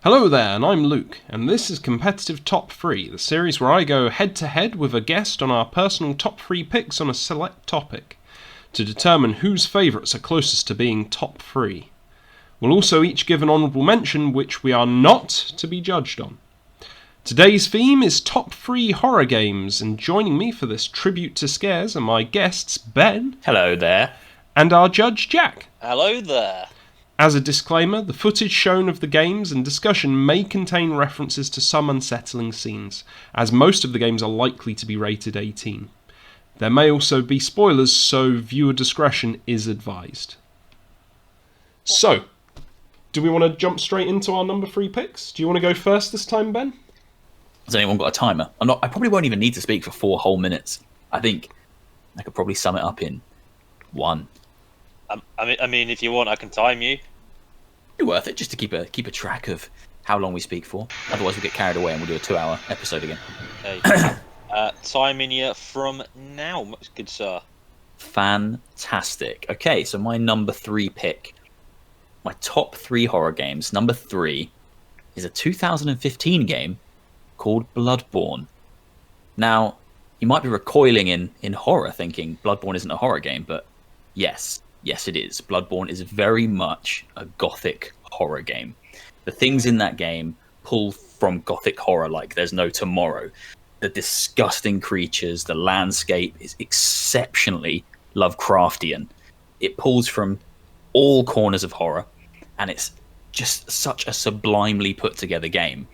Hello there, and I'm Luke, and this is Competitive Top 3, the series where I go head-to-head with a guest on our personal top 3 picks on a select topic, to determine whose favourites are closest to being top 3. We'll also each give an honourable mention which we are not to be judged on. Today's theme is top 3 horror games, and joining me for this tribute to scares are my guests Ben. Hello there. And our judge Jack. Hello there. As a disclaimer, the footage shown of the games and discussion may contain references to some unsettling scenes, as most of the games are likely to be rated 18. There may also be spoilers, so viewer discretion is advised. So, do we want to jump straight into our number 3 picks? Do you want to go first this time, Ben? Has anyone got a timer? I probably won't even need to speak for 4 whole minutes. I think I could probably sum it up in 1. I mean, if you want, I can time you. Be worth it just to keep a track of how long we speak for. Otherwise, we'll get carried away and we'll do a 2-hour episode again. Timing you from now, good sir. Fantastic. Okay, so my number 3 pick, my top 3 horror games. Number 3 is a 2015 game called Bloodborne. Now, you might be recoiling in horror, thinking Bloodborne isn't a horror game, but yes, it is. Bloodborne is very much a gothic horror game. The things in that game pull from gothic horror like there's no tomorrow. The disgusting creatures, the landscape is exceptionally Lovecraftian. It pulls from all corners of horror, and it's just such a sublimely put together game.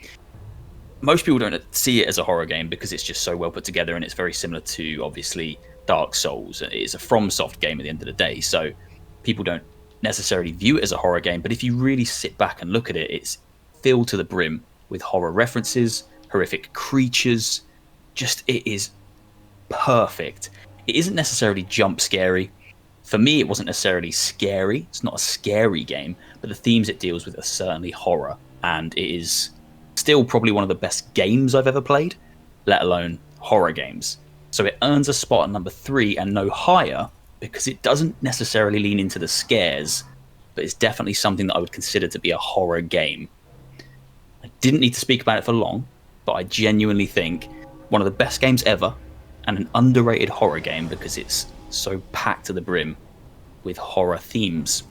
Most people don't see it as a horror game because it's just so well put together, and it's very similar to, obviously, Dark Souls. It's a FromSoft game at the end of the day, so people don't necessarily view it as a horror game, but if you really sit back and look at it, it's filled to the brim with horror references, horrific creatures. Just, it is perfect. It isn't necessarily jump scary. For me, it wasn't necessarily scary. It's not a scary game, but the themes it deals with are certainly horror, and it is still probably one of the best games I've ever played, let alone horror games. So it earns a spot at number 3 and no higher because it doesn't necessarily lean into the scares, but it's definitely something that I would consider to be a horror game. I didn't need to speak about it for long, but I genuinely think one of the best games ever and an underrated horror game because it's so packed to the brim with horror themes.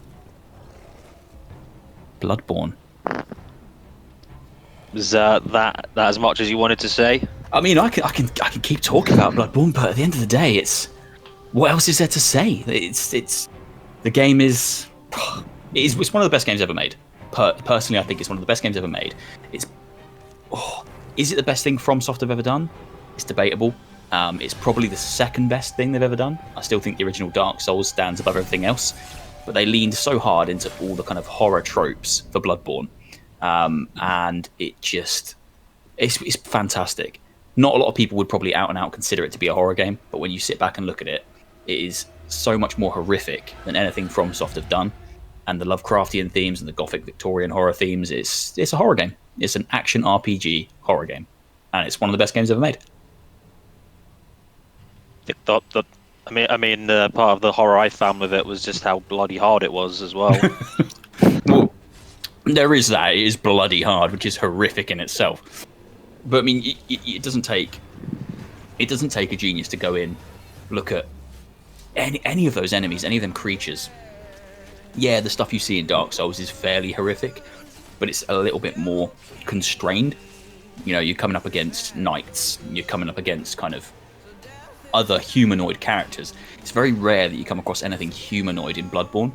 Bloodborne. Was that as much as you wanted to say? I mean, I can keep talking about Bloodborne, but at the end of the day, it's what else is there to say? It's the game is it's one of the best games ever made. Personally, I think it's one of the best games ever made. Is it the best thing FromSoft have ever done? It's debatable. It's probably the second best thing they've ever done. I still think the original Dark Souls stands above everything else, but they leaned so hard into all the kind of horror tropes for Bloodborne, and it's fantastic. Not a lot of people would probably out and out consider it to be a horror game, but when you sit back and look at it, it is so much more horrific than anything FromSoft have done. And the Lovecraftian themes and the Gothic Victorian horror themes, it's a horror game. It's an action RPG horror game, and it's one of the best games ever made. I mean, part of the horror I found with it was just how bloody hard it was as well. Well, there is that. It is bloody hard, which is horrific in itself. But I mean, it doesn't take a genius to go in, look at any of those enemies, any of them creatures. Yeah, the stuff you see in Dark Souls is fairly horrific, but it's a little bit more constrained. You know, you're coming up against knights, you're coming up against kind of other humanoid characters. It's very rare that you come across anything humanoid in Bloodborne.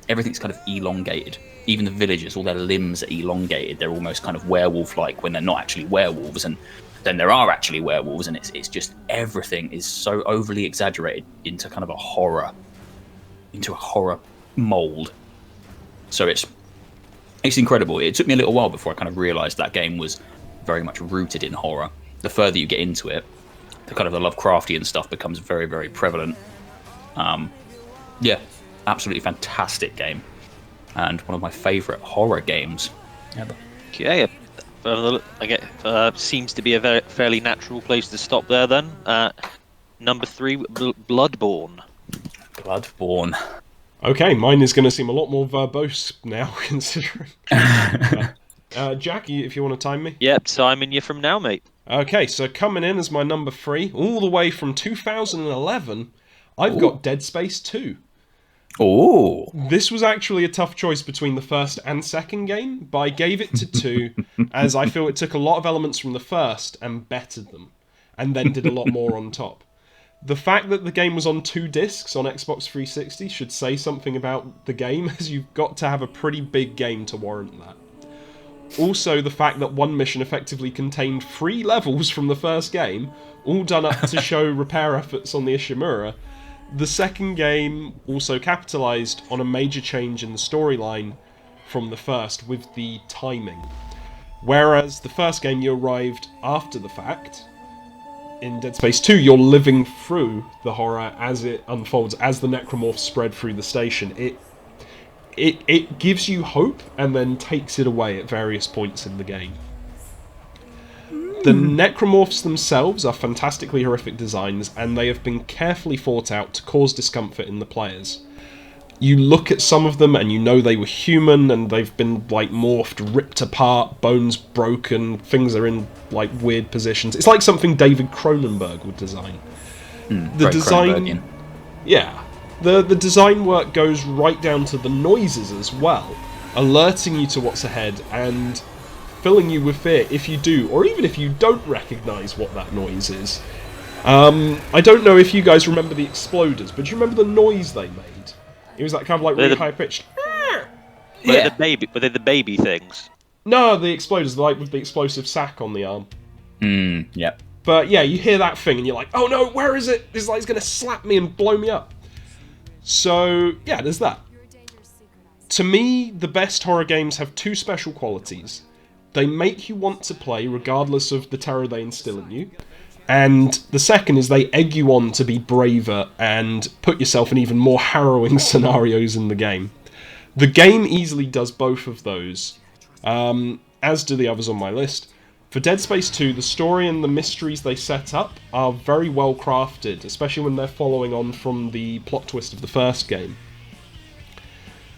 Everything's kind of elongated. Even the villagers, all their limbs are elongated. They're almost kind of werewolf-like when they're not actually werewolves, and then there are actually werewolves, and it's just everything is so overly exaggerated into kind of a horror mold. So it's incredible. It took me a little while before I kind of realised that game was very much rooted in horror. The further you get into it, the kind of the Lovecraftian stuff becomes very, very prevalent. Yeah, absolutely fantastic game, and one of my favourite horror games ever. Okay, I get seems to be a fairly natural place to stop there then. Number 3, Bloodborne. Okay, mine is going to seem a lot more verbose now, considering. Jack, if you want to time me. Yep, timing you from now, mate. Okay, so coming in as my number 3, all the way from 2011, I've Ooh. got Dead Space 2. Oh, This was actually a tough choice between the first and second game, but I gave it to 2 as I feel it took a lot of elements from the first and bettered them, and then did a lot more on top. The fact that the game was on 2 discs on Xbox 360 should say something about the game, as you've got to have a pretty big game to warrant that. Also, the fact that one mission effectively contained 3 levels from the first game, all done up to show repair efforts on the Ishimura. The second game also capitalised on a major change in the storyline from the first with the timing. Whereas the first game you arrived after the fact, in Dead Space 2 you're living through the horror as it unfolds, as the necromorphs spread through the station. It gives you hope and then takes it away at various points in the game. The necromorphs themselves are fantastically horrific designs, and they have been carefully thought out to cause discomfort in the players. You look at some of them and you know they were human, and they've been like morphed, ripped apart, bones broken, things are in like weird positions. It's like something David Cronenberg would design. The design, yeah, the design work goes right down to the noises as well, alerting you to what's ahead and filling you with fear if you do, or even if you don't recognise what that noise is. I don't know if you guys remember the exploders, but do you remember the noise they made? It was that kind of like really high pitched. Were they the baby things? No, the exploders, like with the explosive sack on the arm. Yep. But yeah, you hear that thing and you're like, oh no, where is it? It's like it's going to slap me and blow me up. So yeah, there's that. To me, the best horror games have 2 special qualities. They make you want to play regardless of the terror they instill in you. And the second is they egg you on to be braver and put yourself in even more harrowing scenarios in the game. The game easily does both of those, as do the others on my list. For Dead Space 2, the story and the mysteries they set up are very well crafted, especially when they're following on from the plot twist of the first game.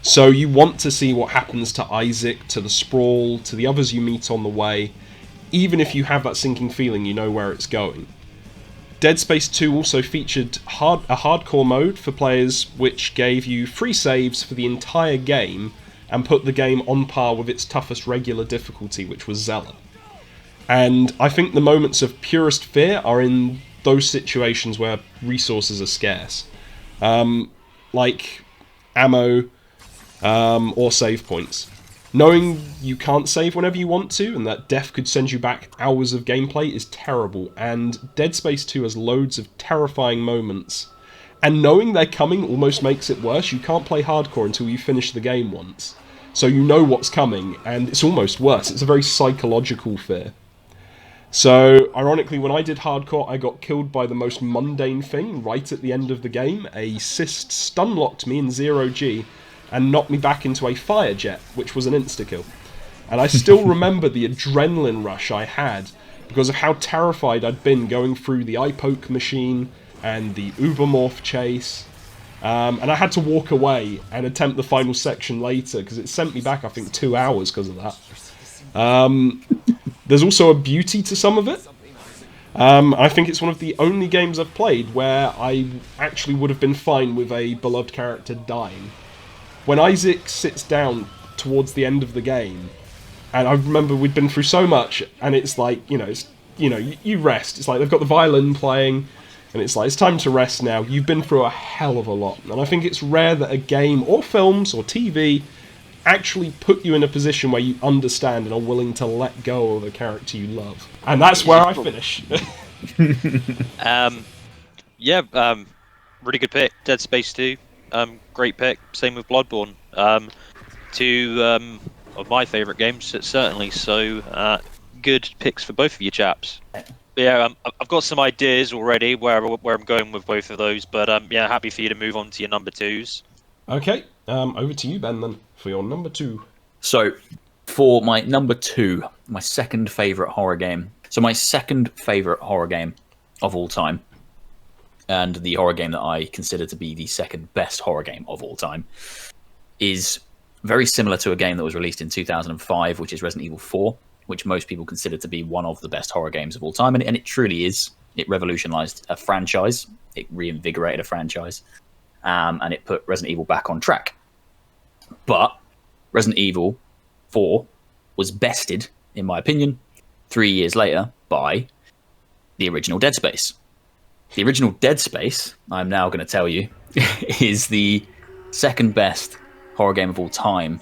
So you want to see what happens to Isaac, to the Sprawl, to the others you meet on the way, even if you have that sinking feeling you know where it's going. Dead Space 2 also featured a hardcore mode for players, which gave you free saves for the entire game and put the game on par with its toughest regular difficulty, which was Zella. And I think the moments of purest fear are in those situations where resources are scarce. Like ammo, or save points. Knowing you can't save whenever you want to, and that death could send you back hours of gameplay is terrible, and Dead Space 2 has loads of terrifying moments. And knowing they're coming almost makes it worse. You can't play hardcore until you finish the game once. So you know what's coming, and it's almost worse. It's a very psychological fear. So, ironically, when I did hardcore, I got killed by the most mundane thing right at the end of the game. A cyst stun-locked me in 0G, and knocked me back into a fire jet, which was an insta-kill. And I still remember the adrenaline rush I had because of how terrified I'd been going through the eye poke machine and the Ubermorph chase. And I had to walk away and attempt the final section later because it sent me back, I think, 2 hours because of that. There's also a beauty to some of it. I think it's one of the only games I've played where I actually would have been fine with a beloved character dying. When Isaac sits down towards the end of the game, and I remember we'd been through so much, and it's like, you rest. It's like they've got the violin playing, and it's like, it's time to rest now. You've been through a hell of a lot. And I think it's rare that a game, or films, or TV, actually put you in a position where you understand and are willing to let go of a character you love. And that's where I finish. Really good pick. Dead Space 2. Great pick. Same with Bloodborne. Two of my favourite games, certainly. So good picks for both of you chaps. Yeah, I've got some ideas already where I'm going with both of those. But happy for you to move on to your number 2s. Okay, over to you, Ben, then, for your number 2. So, for my number 2, my second favourite horror game. So my second favourite horror game of all time, and the horror game that I consider to be the second best horror game of all time, is very similar to a game that was released in 2005, which is Resident Evil 4, which most people consider to be one of the best horror games of all time. And it truly is. It revolutionized a franchise. It reinvigorated a franchise. And it put Resident Evil back on track. But Resident Evil 4 was bested, in my opinion, 3 years later by the original Dead Space. The original Dead Space, I'm now going to tell you, is the second best horror game of all time,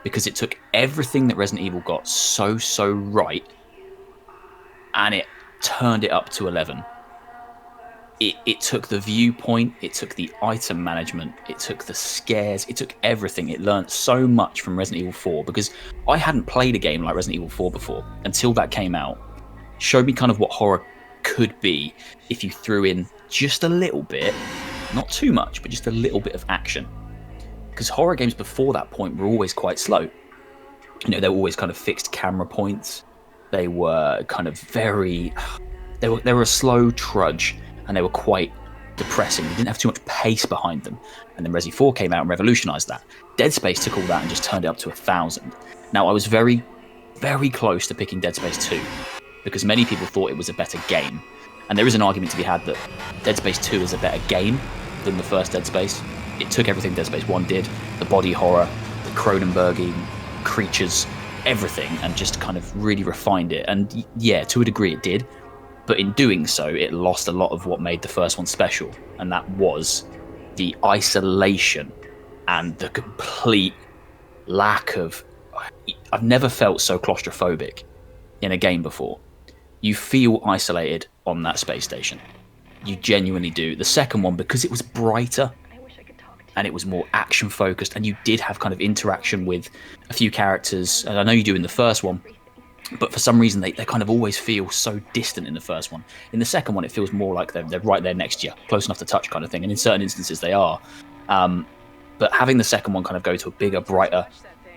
because it took everything that Resident Evil got so right, and it turned it up to 11. It took the viewpoint, it took the item management, it took the scares, it took everything. It learned so much from Resident Evil 4, because I hadn't played a game like Resident Evil 4 before until that came out. Showed me kind of what horror could be if you threw in just a little bit, not too much, but just a little bit of action. Because horror games before that point were always quite slow. You know, they were always kind of fixed camera points. They were kind of very... They were a slow trudge, and they were quite depressing. They didn't have too much pace behind them. And then Resi 4 came out and revolutionised that. Dead Space took all that and just turned it up to 1,000. Now, I was very, very close to picking Dead Space 2, because many people thought it was a better game. And there is an argument to be had that Dead Space 2 is a better game than the first Dead Space. It took everything Dead Space 1 did, the body horror, the Cronenbergian creatures, everything, and just kind of really refined it. And yeah, to a degree it did. But in doing so, it lost a lot of what made the first one special. And that was the isolation and the complete lack of... I've never felt so claustrophobic in a game before. You feel isolated on that space station. You genuinely do. The second one, because it was brighter and it was more action focused, and you did have kind of interaction with a few characters, and I know you do in the first one, but for some reason they kind of always feel so distant in the first one. In the second one, it feels more like they're right there next to you, close enough to touch kind of thing, and in certain instances they are. But having the second one kind of go to a bigger, brighter,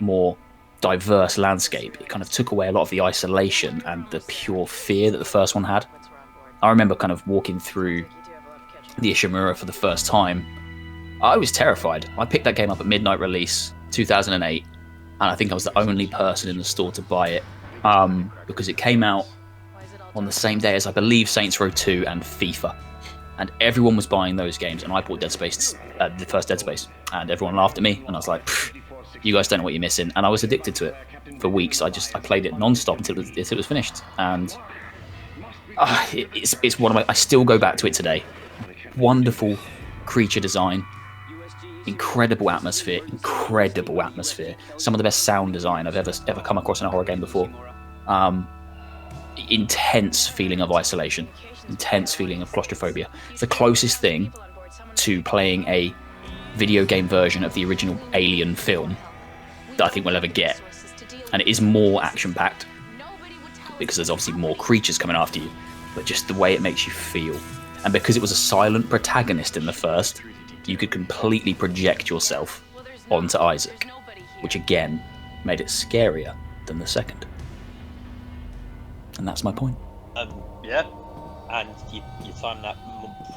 more diverse landscape, it kind of took away a lot of the isolation and the pure fear that the first one had. I remember kind of walking through the Ishimura for the first time. I was terrified. I picked that game up at midnight release, 2008, and I think I was the only person in the store to buy it, because it came out on the same day as, I believe, Saints Row 2 and FIFA. And everyone was buying those games, and I bought Dead Space, the first Dead Space, and everyone laughed at me, and I was like, you guys don't know what you're missing. And I was addicted to it for weeks. I played it non-stop until it was finished. And it's one of my... I still go back to it today. Wonderful creature design. Incredible atmosphere. Some of the best sound design I've ever come across in a horror game before. Intense feeling of isolation. Intense feeling of claustrophobia. It's the closest thing to playing a video game version of the original Alien film that I think we'll ever get. And it is more action-packed, because there's obviously more creatures coming after you, but just the way it makes you feel. And because it was a silent protagonist in the first, you could completely project yourself onto Isaac, which again made it scarier than the second. And that's my point. Yeah, and you timed that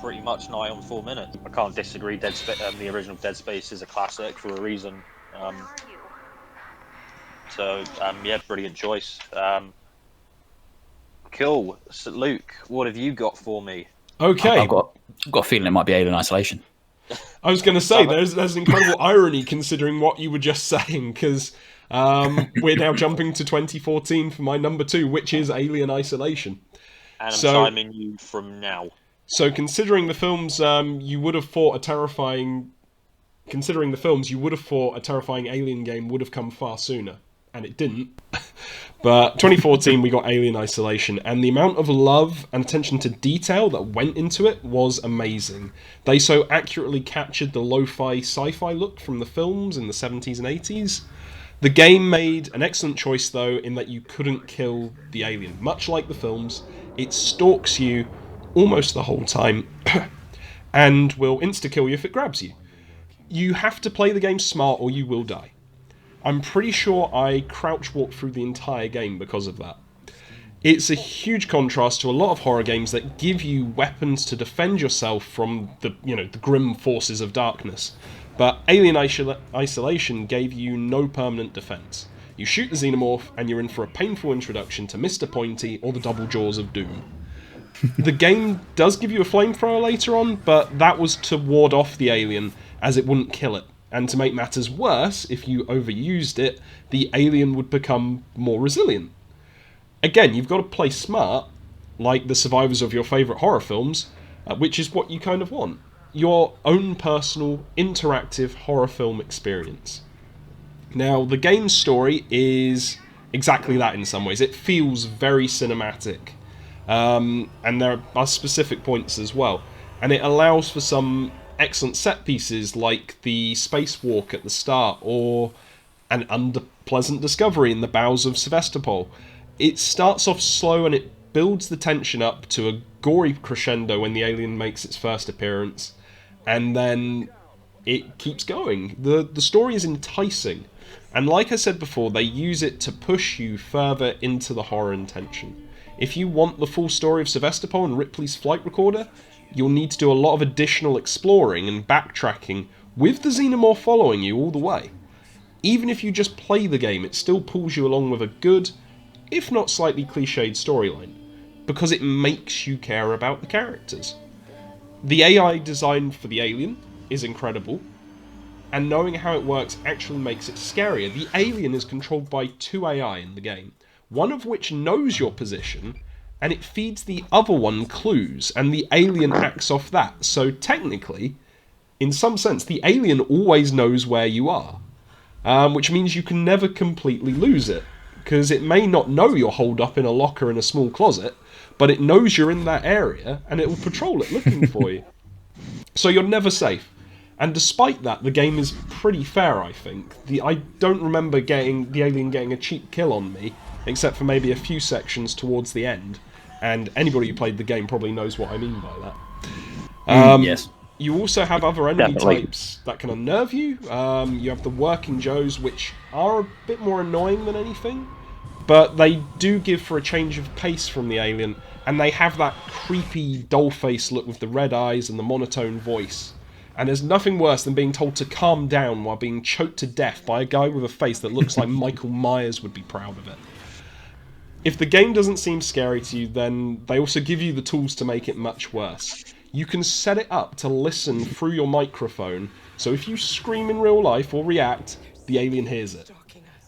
pretty much nigh on 4 minutes. I can't disagree. The original Dead Space is a classic for a reason. Yeah, brilliant choice. Cool. So Luke, what have you got for me? Okay. I've got a feeling it might be Alien Isolation. I was going to say, there's an incredible irony considering what you were just saying, because we're now jumping to 2014 for my number 2, which is Alien Isolation. And I'm timing you from now. So considering the films, you would have thought a terrifying Alien game would have come far sooner, and it didn't. But 2014, we got Alien Isolation, and the amount of love and attention to detail that went into it was amazing. They so accurately captured the lo-fi sci-fi look from the films in the 70s and 80s. The game made an excellent choice, though, in that you couldn't kill the alien. Much like the films, it stalks you almost the whole time, and will insta-kill you if it grabs you. You have to play the game smart or you will die. I'm pretty sure I crouch walked through the entire game because of that. It's a huge contrast to a lot of horror games that give you weapons to defend yourself from the grim forces of darkness. But Alien Isolation gave you no permanent defense. You shoot the xenomorph, and you're in for a painful introduction to Mr. Pointy or the Double Jaws of Doom. The game does give you a flamethrower later on, but that was to ward off the alien, as it wouldn't kill it. And to make matters worse, if you overused it, the alien would become more resilient. Again, you've got to play smart, like the survivors of your favourite horror films, which is what you kind of want. Your own personal, interactive horror film experience. Now, the game's story is exactly that in some ways. It feels very cinematic. And there are specific points as well. And it allows for some excellent set pieces like the spacewalk at the start, or an unpleasant discovery in the bowels of Sevastopol. It starts off slow and it builds the tension up to a gory crescendo when the alien makes its first appearance, and then it keeps going. The story is enticing, and like I said before, they use it to push you further into the horror and tension. If you want the full story of Sevastopol and Ripley's flight recorder, you'll need to do a lot of additional exploring and backtracking with the xenomorph following you all the way. Even if you just play the game, it still pulls you along with a good, if not slightly cliched storyline, because it makes you care about the characters. The AI design for the alien is incredible, and knowing how it works actually makes it scarier. The alien is controlled by 2 AI in the game, one of which knows your position, and it feeds the other one clues, and the alien acts off that. So technically, in some sense, the alien always knows where you are, which means you can never completely lose it, because it may not know you're holed up in a locker in a small closet, but it knows you're in that area, and it will patrol it looking for you. So you're never safe. And despite that, the game is pretty fair, I think. I don't remember the alien getting a cheap kill on me, except for maybe a few sections towards the end. And anybody who played the game probably knows what I mean by that. Yes. You also have other enemy Definitely. types that can unnerve you. You have the Working Joes, which are a bit more annoying than anything, but they do give for a change of pace from the alien, and they have that creepy doll-face look with the red eyes and the monotone voice. And there's nothing worse than being told to calm down while being choked to death by a guy with a face that looks like Michael Myers would be proud of it. If the game doesn't seem scary to you, then they also give you the tools to make it much worse. You can set it up to listen through your microphone, so if you scream in real life or react, the alien hears it.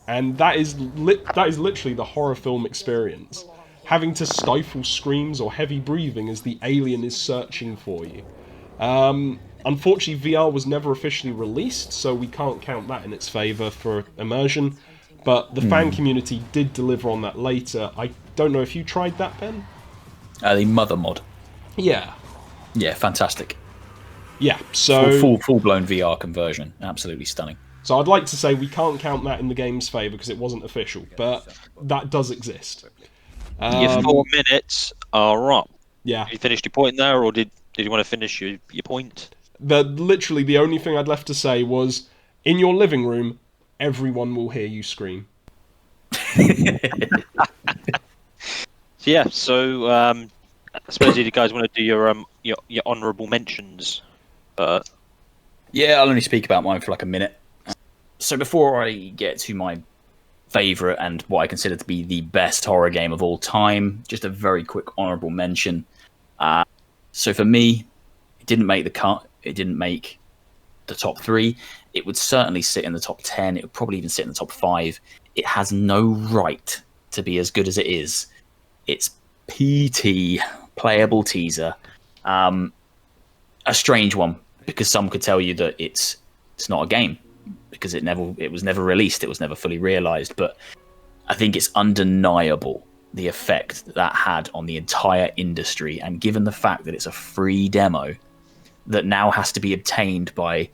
And that is literally the horror film experience. Having to stifle screams or heavy breathing as the alien is searching for you. Unfortunately, VR was never officially released, so we can't count that in its favour for immersion. But the fan community did deliver on that later. I don't know if you tried that, Ben? The Mother mod. Yeah. Yeah, fantastic. Yeah, so... Full-blown VR conversion. Absolutely stunning. So I'd like to say we can't count that in the game's favour because it wasn't official, but that does exist. Your 4 minutes are up. Yeah. You finished your point there, or did you want to finish your point? Literally, the only thing I'd left to say was, in your living room, everyone will hear you scream. So I suppose you guys want to do your honourable mentions. Yeah, I'll only speak about mine for like a minute. So before I get to my favourite and what I consider to be the best horror game of all time, just a very quick honourable mention. So for me, it didn't make the cut. It didn't make the top 3. It would certainly sit in the top 10. It would probably even sit in the top 5. It has no right to be as good as it is. It's PT, Playable Teaser. A strange one, because some could tell you that it's not a game, because it was never released, it was never fully realized. But I think it's undeniable the effect that had on the entire industry, and given the fact that it's a free demo that now has to be obtained by,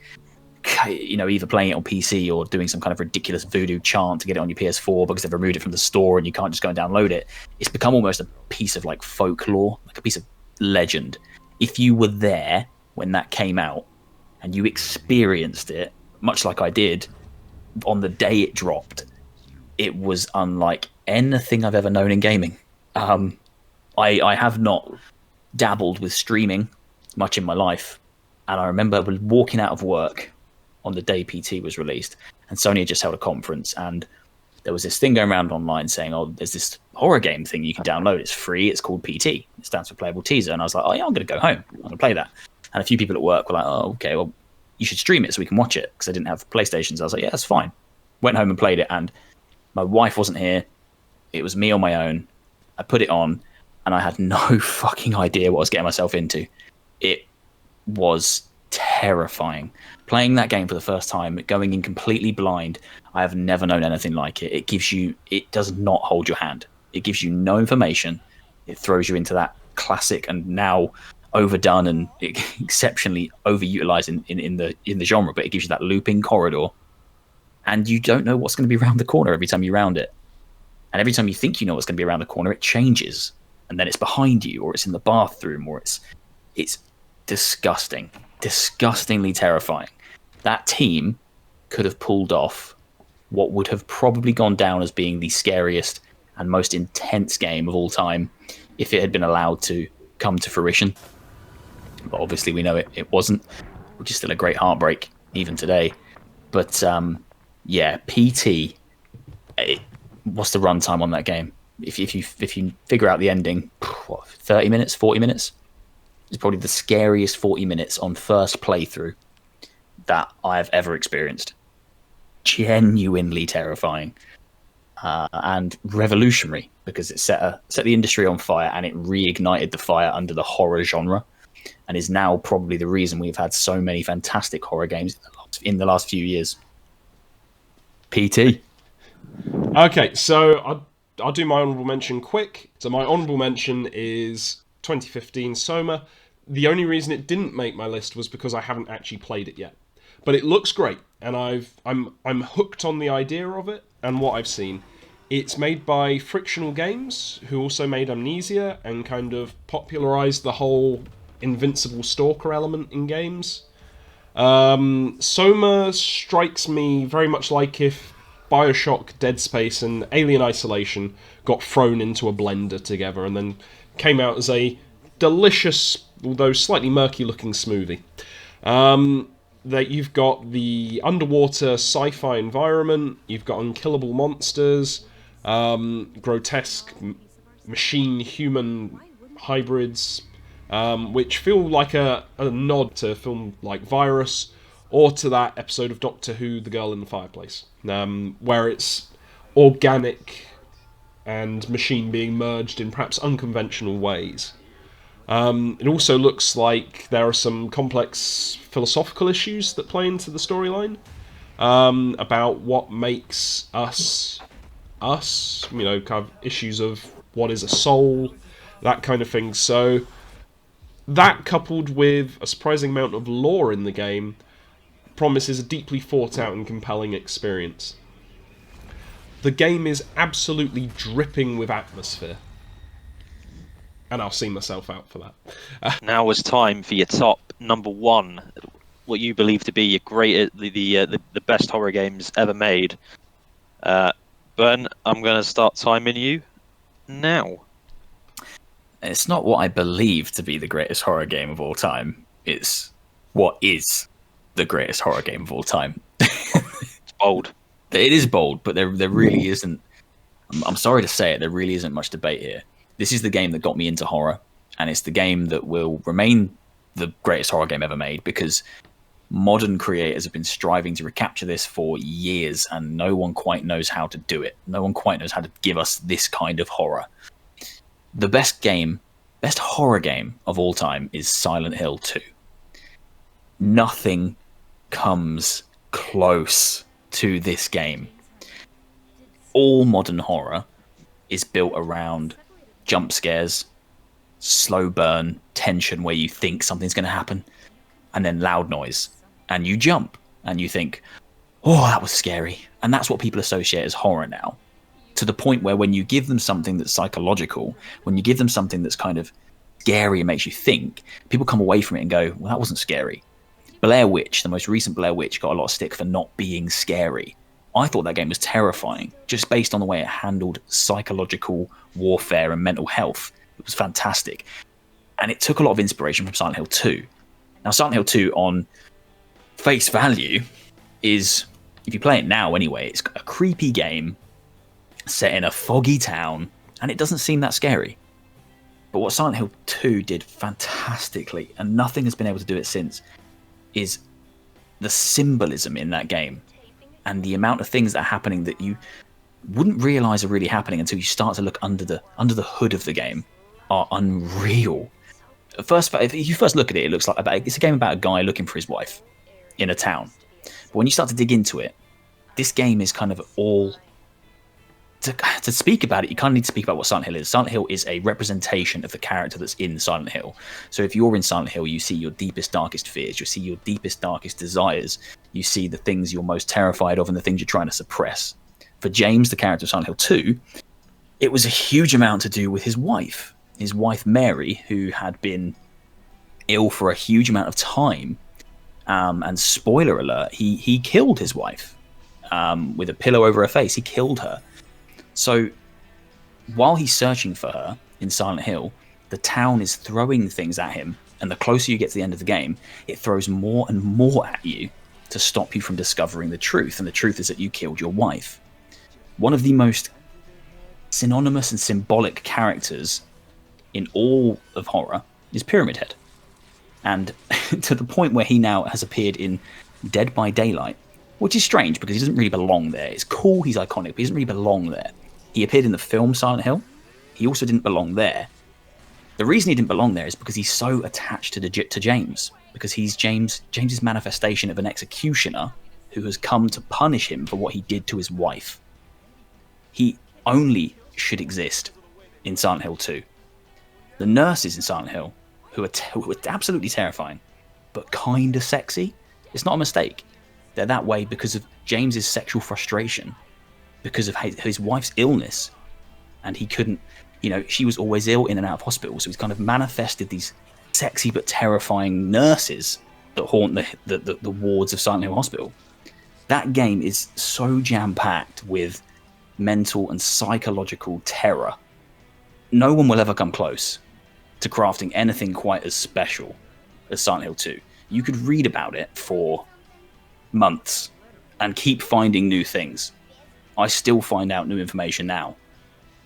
either playing it on PC or doing some kind of ridiculous voodoo chant to get it on your PS4 because they've removed it from the store and you can't just go and download it. It's become almost a piece of like folklore, like a piece of legend. If you were there when that came out and you experienced it, much like I did, on the day it dropped, it was unlike anything I've ever known in gaming. I have not dabbled with streaming much in my life, and I remember walking out of work on the day PT was released, and Sony had just held a conference, and there was this thing going around online saying, "Oh, there's this horror game thing you can download. It's free. It's called PT. It stands for Playable Teaser." And I was like, "Oh yeah, I'm going to go home. I'm going to play that." And a few people at work were like, "Oh, okay, well, you should stream it so we can watch it," because I didn't have PlayStations. I was like, "Yeah, that's fine." Went home and played it, and my wife wasn't here. It was me on my own. I put it on, and I had no fucking idea what I was getting myself into. It was terrifying. Playing that game for the first time, going in completely blind, I have never known anything like it. It does not hold your hand. It gives you no information. It throws you into that classic and now overdone and exceptionally overutilized in the genre, but it gives you that looping corridor, and you don't know what's going to be around the corner every time you round it. And every time you think you know what's going to be around the corner, it changes, and then it's behind you, or it's in the bathroom, or it's disgustingly terrifying. That team could have pulled off what would have probably gone down as being the scariest and most intense game of all time if it had been allowed to come to fruition. But obviously we know it wasn't, which is still a great heartbreak even today. But yeah, PT, what's the runtime on that game? If you figure out the ending, 30 minutes, 40 minutes? It's probably the scariest 40 minutes on first playthrough that I've ever experienced. Genuinely terrifying. And revolutionary, because it set the industry on fire, and it reignited the fire under the horror genre, and is now probably the reason we've had so many fantastic horror games in the last few years. PT. Okay, so I'll do my honourable mention quick. So my honourable mention is 2015 Soma. The only reason it didn't make my list was because I haven't actually played it yet. But it looks great, and I'm hooked on the idea of it and what I've seen. It's made by Frictional Games, who also made Amnesia and kind of popularised the whole invincible stalker element in games. Soma strikes me very much like if Bioshock, Dead Space, and Alien Isolation got thrown into a blender together and then came out as a delicious, although slightly murky-looking smoothie. That you've got the underwater sci-fi environment, you've got unkillable monsters, grotesque machine-human hybrids, which feel like a nod to a film like Virus, or to that episode of Doctor Who, The Girl in the Fireplace, where it's organic and machine being merged in perhaps unconventional ways. It also looks like there are some complex philosophical issues that play into the storyline, about what makes us, kind of issues of what is a soul, that kind of thing. So that, coupled with a surprising amount of lore in the game, promises a deeply thought out and compelling experience. The game is absolutely dripping with atmosphere, and I'll see myself out for that. Now is time for your top number one, what you believe to be your the best horror games ever made. Ben, I'm going to start timing you now. It's not what I believe to be the greatest horror game of all time. It's what is the greatest horror game of all time. It's bold. It is bold, but there really isn't. I'm sorry to say it, there really isn't much debate here. This is the game that got me into horror, and it's the game that will remain the greatest horror game ever made, because modern creators have been striving to recapture this for years, and no one quite knows how to do it. No one quite knows how to give us this kind of horror. The best horror game of all time is Silent Hill 2. Nothing comes close to this game. All modern horror is built around jump scares, slow burn, tension where you think something's going to happen, and then loud noise. And you jump, and you think, oh, that was scary. And that's what people associate as horror now. To the point where when you give them something that's psychological, when you give them something that's kind of scary and makes you think, people come away from it and go, well, that wasn't scary. Blair Witch, the most recent Blair Witch, got a lot of stick for not being scary. I thought that game was terrifying, just based on the way it handled psychological warfare and mental health. It was fantastic. And it took a lot of inspiration from Silent Hill 2. Now, Silent Hill 2, on face value, is, if you play it now anyway, it's a creepy game set in a foggy town, and it doesn't seem that scary. But what Silent Hill 2 did fantastically, and nothing has been able to do it since, is the symbolism in that game and the amount of things that are happening that you wouldn't realize are really happening until you start to look under the hood of the game are unreal. If you first look at it, it looks like it's a game about a guy looking for his wife in a town. But when you start to dig into it, this game is kind of all... To speak about it, you kind of need to speak about what Silent Hill is. Silent Hill is a representation of the character that's in Silent Hill. So if you're in Silent Hill, you see your deepest, darkest fears. You see your deepest, darkest desires. You see the things you're most terrified of and the things you're trying to suppress. For James, the character of Silent Hill 2, it was a huge amount to do with his wife. His wife, Mary, who had been ill for a huge amount of time. And spoiler alert, he killed his wife with a pillow over her face. He killed her. So while he's searching for her in Silent Hill, the town is throwing things at him. And the closer you get to the end of the game, it throws more and more at you to stop you from discovering the truth. And the truth is that you killed your wife. One of the most synonymous and symbolic characters in all of horror is Pyramid Head. And to the point where he now has appeared in Dead by Daylight, which is strange because he doesn't really belong there. It's cool, he's iconic, but he doesn't really belong there. He appeared in the film Silent Hill. He also didn't belong there. The reason he didn't belong there is because he's so attached to James. Because he's James's manifestation of an executioner who has come to punish him for what he did to his wife. He only should exist in Silent Hill 2. The nurses in Silent Hill, who are absolutely terrifying, but kind of sexy, it's not a mistake. They're that way because of James's sexual frustration, because of his wife's illness, and he couldn't, she was always ill, in and out of hospital, so he's kind of manifested these sexy but terrifying nurses that haunt the wards of Silent Hill Hospital. That game is so jam-packed with mental and psychological terror. No one will ever come close to crafting anything quite as special as Silent Hill 2. You could read about it for months and keep finding new things. I still find out new information now.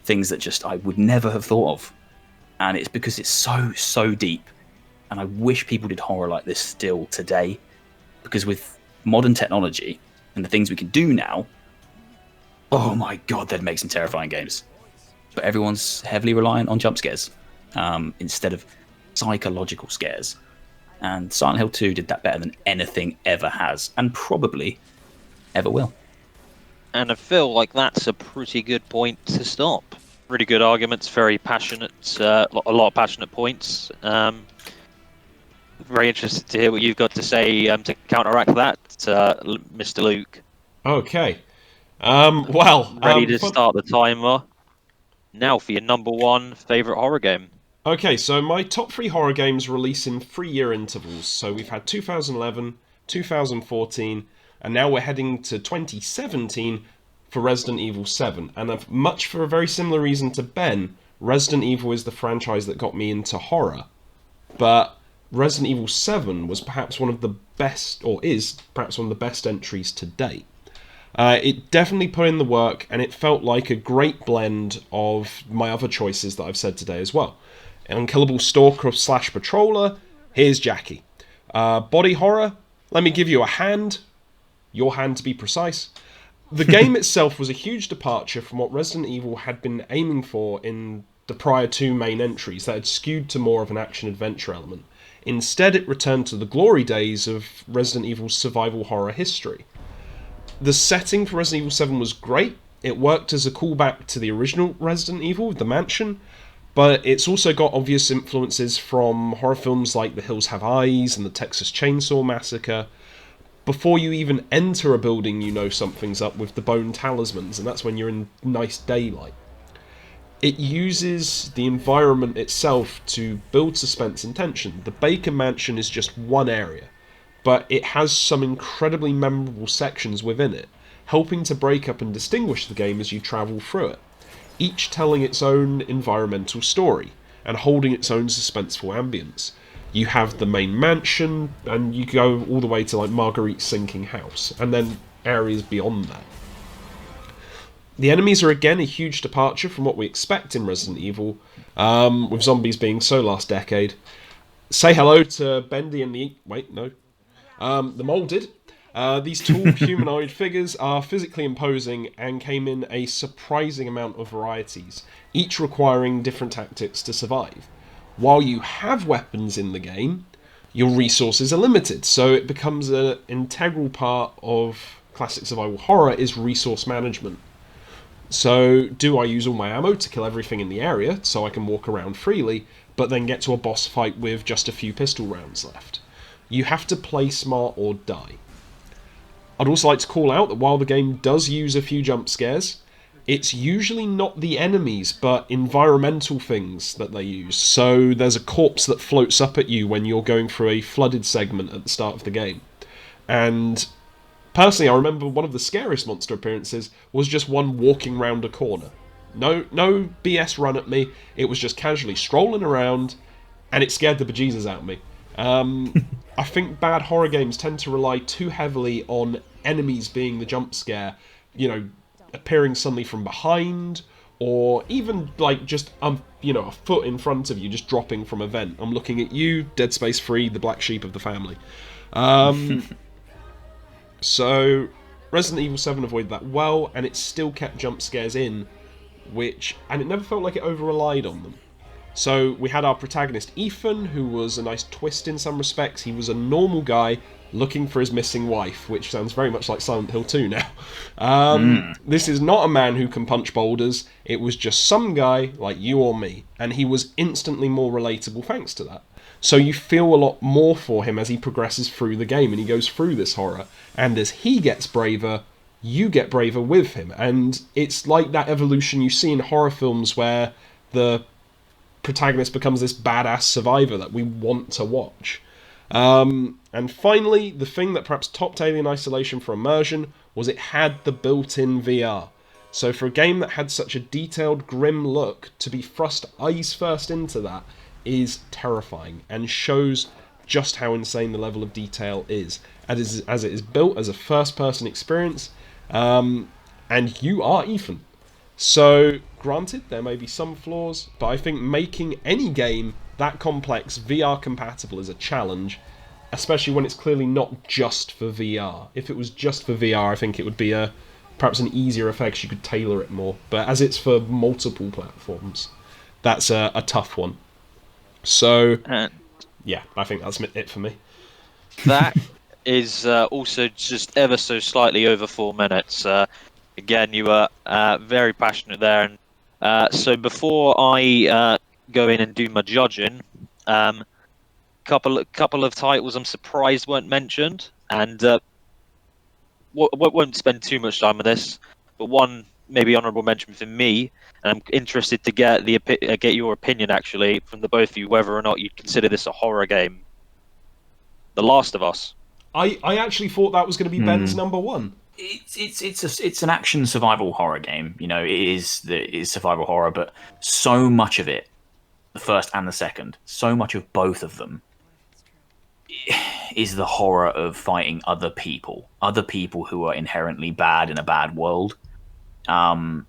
Things that just I would never have thought of. And it's because it's so deep. And I wish people did horror like this still today. Because with modern technology and the things we can do now, oh my god, they'd make some terrifying games. But everyone's heavily reliant on jump scares instead of psychological scares. And Silent Hill 2 did that better than anything ever has, and probably ever will. And I feel like that's a pretty good point to stop. Really good arguments, very passionate, a lot of passionate points. Very interested to hear what you've got to say to counteract that, Mr. Luke. Okay. Ready to start the timer. Now for your number one favourite horror game. Okay, so my top 3 horror games release in 3-year intervals. So we've had 2011, 2014, and now we're heading to 2017 for Resident Evil 7. And much for a very similar reason to Ben, Resident Evil is the franchise that got me into horror. But Resident Evil 7 was perhaps one of the best, or is perhaps one of the best entries to date. It definitely put in the work, and it felt like a great blend of my other choices that I've said today as well. Unkillable Stalker / Patroller, here's Jackie. Body horror, let me give you a hand. Your hand to be precise. The game itself was a huge departure from what Resident Evil had been aiming for in the prior 2 main entries that had skewed to more of an action-adventure element. Instead, it returned to the glory days of Resident Evil's survival horror history. The setting for Resident Evil 7 was great. It worked as a callback to the original Resident Evil, the mansion, but it's also got obvious influences from horror films like The Hills Have Eyes and the Texas Chainsaw Massacre. Before you even enter a building, you know something's up with the bone talismans, and that's when you're in nice daylight. It uses the environment itself to build suspense and tension. The Baker Mansion is just one area, but it has some incredibly memorable sections within it, helping to break up and distinguish the game as you travel through it, each telling its own environmental story and holding its own suspenseful ambience. You have the main mansion, and you go all the way to like Marguerite's sinking house, and then areas beyond that. The enemies are again a huge departure from what we expect in Resident Evil, with zombies being so last decade. Say hello to Bendy and the... Wait, no. The Moulded. These tall humanoid figures are physically imposing and came in a surprising amount of varieties, each requiring different tactics to survive. While you have weapons in the game, your resources are limited, so it becomes an integral part of classic survival horror is resource management. So, do I use all my ammo to kill everything in the area so I can walk around freely, but then get to a boss fight with just a few pistol rounds left? You have to play smart or die. I'd also like to call out that while the game does use a few jump scares, it's usually not the enemies, but environmental things that they use. So there's a corpse that floats up at you when you're going through a flooded segment at the start of the game. And personally, I remember one of the scariest monster appearances was just one walking round a corner. No BS run at me, it was just casually strolling around, and it scared the bejesus out of me. I think bad horror games tend to rely too heavily on enemies being the jump scare, appearing suddenly from behind, or even like just a foot in front of you, just dropping from a vent. I'm looking at you, Dead Space 3, the black sheep of the family. So Resident Evil 7 avoided that well, and it still kept jump scares in, and it never felt like it over-relied on them. So we had our protagonist Ethan, who was a nice twist in some respects. He was a normal guy looking for his missing wife, which sounds very much like Silent Hill 2 now. This is not a man who can punch boulders. It was just some guy like you or me, and he was instantly more relatable thanks to that. So you feel a lot more for him as he progresses through the game and he goes through this horror. And as he gets braver, you get braver with him. And it's like that evolution you see in horror films where the protagonist becomes this badass survivor that we want to watch. And finally, the thing that perhaps topped Alien Isolation for immersion was it had the built-in VR. So for a game that had such a detailed, grim look, to be thrust eyes first into that is terrifying and shows just how insane the level of detail is, as it is built as a first-person experience, and you are Ethan. So, granted, there may be some flaws, but I think making any game that complex VR compatible is a challenge, especially when it's clearly not just for VR. If it was just for VR, I think it would be perhaps an easier effect, you could tailor it more. But as it's for multiple platforms, that's a tough one. So, yeah, I think that's it for me. That is also just ever so slightly over 4 minutes. Again, you were very passionate there. And so before I go in and do my judging, couple of titles I'm surprised weren't mentioned, and won't spend too much time on this, but one maybe honourable mention for me, and I'm interested to get your opinion actually from the both of you whether or not you'd consider this a horror game. The Last of Us. I actually thought that was going to be Ben's number one. It's an action survival horror game. It is survival horror, but so much of it, the first and the second, so much of both of them is the horror of fighting other people who are inherently bad in a bad world. And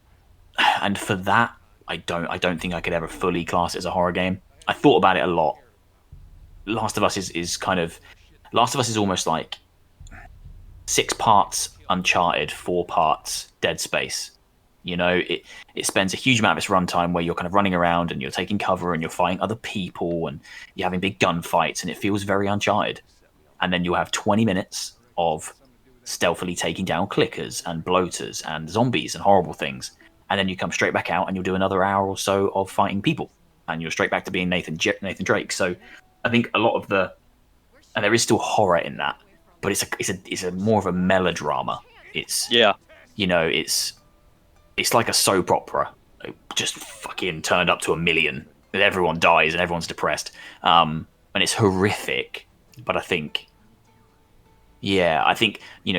for that, I don't think I could ever fully class it as a horror game. I thought about it a lot. Last of Us is almost like 6 parts Uncharted, 4 parts Dead Space. It spends a huge amount of its runtime where you're kind of running around and you're taking cover and you're fighting other people and you're having big gunfights, and it feels very Uncharted. And then you'll have 20 minutes of stealthily taking down clickers and bloaters and zombies and horrible things. And then you come straight back out and you'll do another hour or so of fighting people. And you're straight back to being Nathan Drake. So I think a lot of and there is still horror in that, but it's a more of a melodrama. It's like a soap opera, just fucking turned up to 1,000,000, and everyone dies and everyone's depressed, and it's horrific. But I think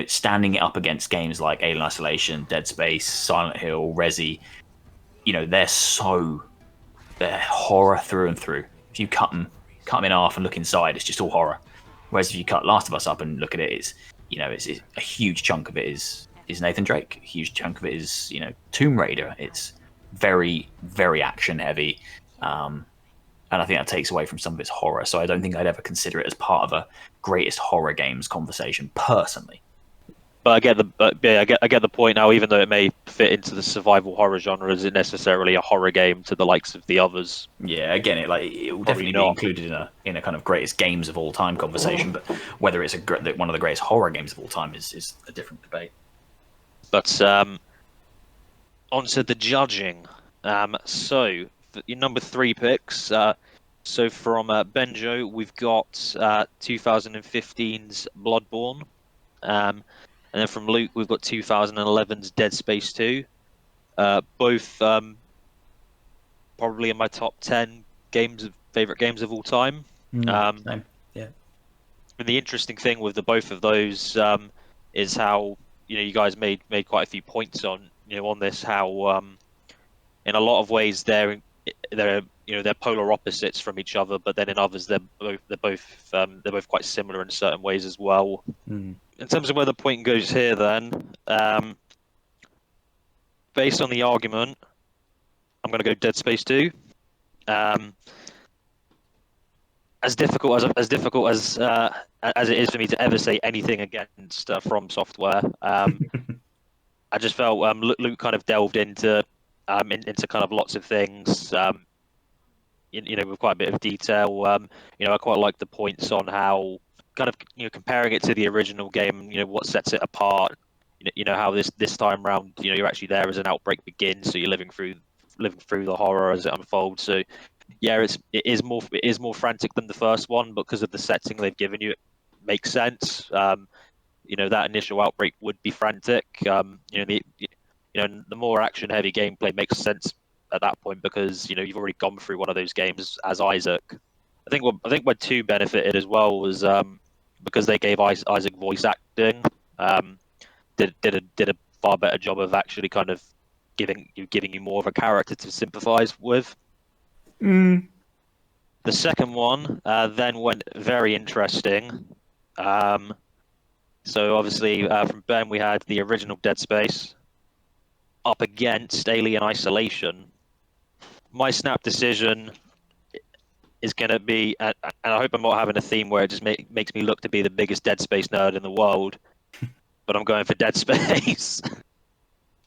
standing it up against games like Alien Isolation, Dead Space, Silent Hill, Resi, they're horror through and through. If you cut them cut them in half and look inside, it's just all horror. Whereas if you cut Last of Us up and look at it, it's a huge chunk of it is Nathan Drake. A huge chunk of it is Tomb Raider. It's very, very action heavy, and I think that takes away from some of its horror. So I don't think I'd ever consider it as part of a greatest horror games conversation personally. But I get the point now. Even though it may fit into the survival horror genre, is it necessarily a horror game to the likes of the others? Yeah, again, it will definitely be included in a kind of greatest games of all time conversation. But whether it's one of the greatest horror games of all time is a different debate. But onto the judging. So your number 3 picks. So from Benjo, we've got 2015's Bloodborne. And then from Luke, we've got 2011's Dead Space 2. Both probably in my top 10 favorite games of all time. Same. Yeah. And the interesting thing with the both of those is how you guys made quite a few points on on this, how in a lot of ways they're polar opposites from each other, but then in others they're both quite similar in certain ways as well. In terms of where the point goes here, then, based on the argument, I'm going to go Dead Space 2. As difficult as it is for me to ever say anything against From Software, I just felt Luke kind of delved into kind of lots of things, with quite a bit of detail. I quite like the points on how kind of comparing it to the original game, what sets it apart. How this time round, you're actually there as an outbreak begins, so you're living through the horror as it unfolds. So yeah, it is more frantic than the first one, because of the setting they've given you. It makes sense. That initial outbreak would be frantic. The more action heavy gameplay makes sense at that point, because you've already gone through one of those games as Isaac. I think where 2 benefited as well was because they gave Isaac voice acting. Did a far better job of actually kind of giving you more of a character to sympathise with. The second one then went very interesting. So obviously from Ben we had the original Dead Space up against Alien Isolation. My snap decision is going to be, and I hope I'm not having a theme where it just makes me look to be the biggest Dead Space nerd in the world, but I'm going for Dead Space.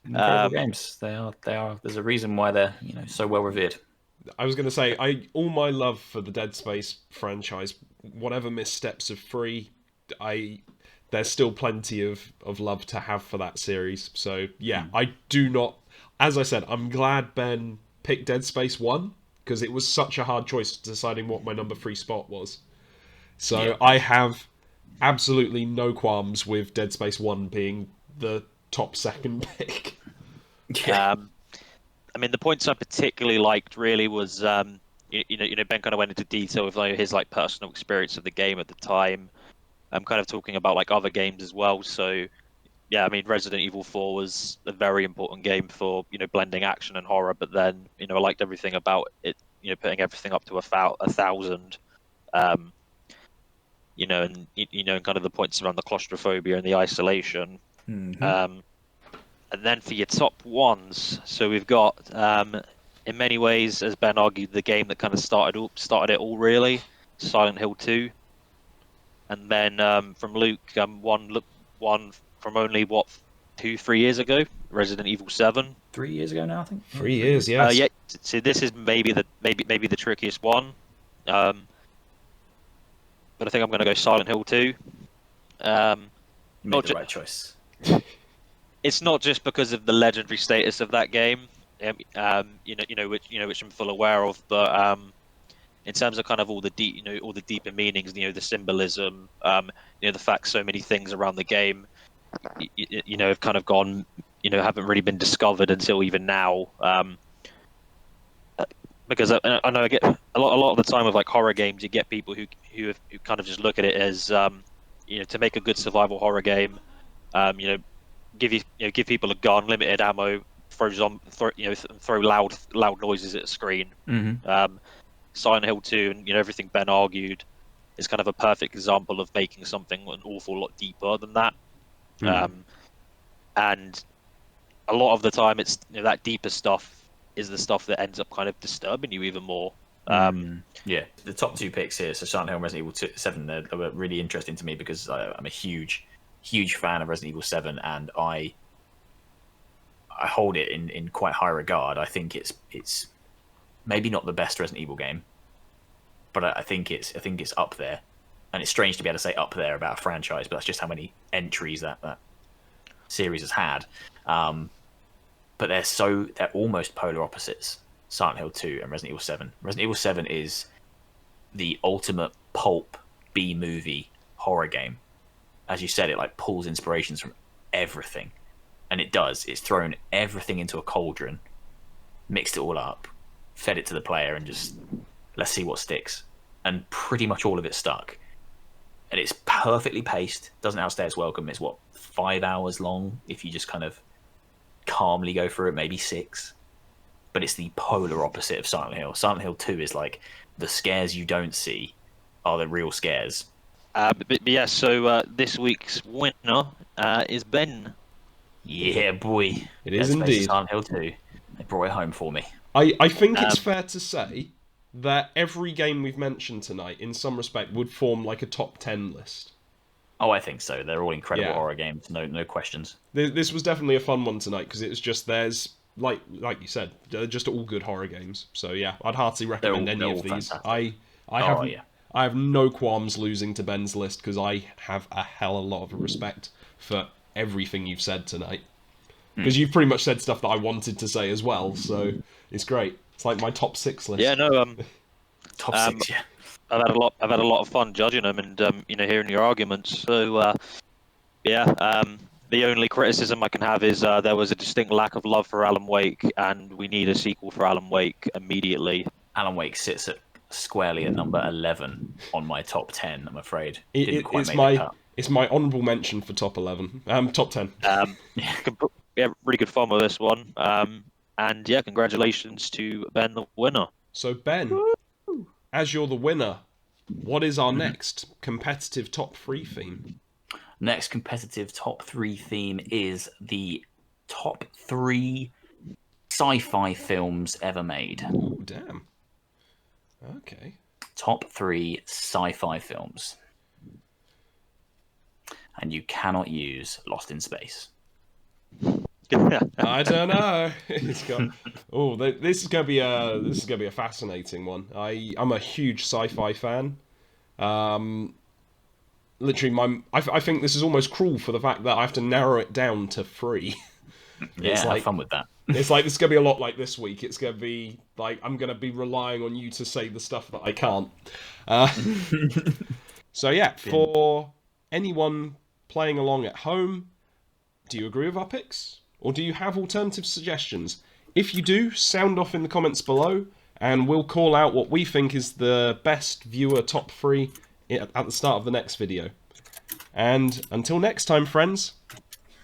Incredible games. They are. There's a reason why they're so well revered. I was going to say, all my love for the Dead Space franchise, whatever missteps of 3, there's still plenty of love to have for that series. So yeah, I do not. As I said, I'm glad Ben picked Dead Space 1, because it was such a hard choice deciding what my number 3 spot was. So yeah. I have absolutely no qualms with Dead Space 1 being the top second pick. Yeah. I mean, the points I particularly liked really was, Ben kind of went into detail with his personal experience of the game at the time. I'm kind of talking about other games as well. So yeah, I mean, Resident Evil 4 was a very important game for blending action and horror. But then I liked everything about it. Putting everything up to 1,000. And kind of the points around the claustrophobia and the isolation. Mm-hmm. And then for your top ones, so we've got in many ways, as Ben argued, the game that kind of started it all really, Silent Hill 2. And then from Luke, one from only 2-3 years ago, Resident Evil 7. 3 years ago now, I think. 3 years, yes. Yeah. So this is maybe the trickiest one. But I think I'm going to go Silent Hill 2. You made the right choice. It's not just because of the legendary status of that game, which I'm full aware of, but in terms of kind of all the deeper meanings, the symbolism, the fact so many things around the game, have kind of gone, haven't really been discovered until even now. Because I know I get a lot of the time with horror games, you get people who kind of just look at it as, to make a good survival horror game, give people a gun, limited ammo, throw loud noises at a screen. Mm-hmm. Silent Hill 2 and everything Ben argued is kind of a perfect example of making something an awful lot deeper than that. And a lot of the time, it's that deeper stuff is the stuff that ends up kind of disturbing you even more. Yeah, the top 2 picks here, so Silent Hill and Resident Evil 7, they were really interesting to me because I'm a huge fan of Resident Evil 7, and I hold it in quite high regard. I think it's maybe not the best Resident Evil game, but I think it's up there. And it's strange to be able to say up there about a franchise, but that's just how many entries that series has had. But they're almost polar opposites. Silent Hill 2 and Resident Evil 7. Resident Evil 7 is the ultimate pulp B-movie horror game. As you said, it like pulls inspirations from everything. And it does. It's thrown everything into a cauldron, mixed it all up, fed it to the player, and just let's see what sticks. And pretty much all of it stuck. And it's perfectly paced, doesn't outstay its welcome. It's 5 hours long if you just kind of calmly go through it, maybe 6. But it's the polar opposite of Silent Hill. Silent Hill 2 is like the scares you don't see are the real scares. But yeah, so this week's winner is Ben. Yeah, boy. It is indeed. Silent Hill 2. They brought it home for me. I think it's fair to say that every game we've mentioned tonight, in some respect, would form like a top 10 list. Oh, I think so. They're all incredible horror games. No questions. This was definitely a fun one tonight because it was just there's like you said, they're just all good horror games. So yeah, I'd heartily recommend any of these. Fantastic. I have no qualms losing to Ben's list because I have a hell of a lot of respect for everything you've said tonight. Because you've pretty much said stuff that I wanted to say as well, so it's great. It's like my top 6 list. Yeah, no, top 6, yeah. I've had a lot of fun judging them and hearing your arguments. So the only criticism I can have is there was a distinct lack of love for Alan Wake, and we need a sequel for Alan Wake immediately. Alan Wake sits squarely at number 11 on my top 10. I'm afraid it's my honourable mention for top 11, top 10. Really good fun with this one. And yeah, congratulations to Ben, the winner. So Ben, as you're the winner, what is our next competitive top 3 theme? Next competitive top 3 theme is the top 3 sci-fi films ever made. Oh, damn. Okay. Top 3 sci-fi films. And you cannot use Lost in Space. I don't know. It's got. Oh, this is gonna be a fascinating one. I'm a huge sci-fi fan. Literally, I think this is almost cruel for the fact that I have to narrow it down to 3. Yeah, have fun with that. It's like it's gonna be a lot like this week. It's gonna be like I'm gonna be relying on you to say the stuff that I can't. So yeah, for anyone playing along at home, do you agree with our picks? Or do you have alternative suggestions? If you do, sound off in the comments below, and we'll call out what we think is the best viewer top 3 at the start of the next video. And until next time, friends,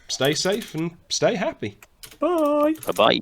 stay safe and stay happy. Bye. Bye-bye.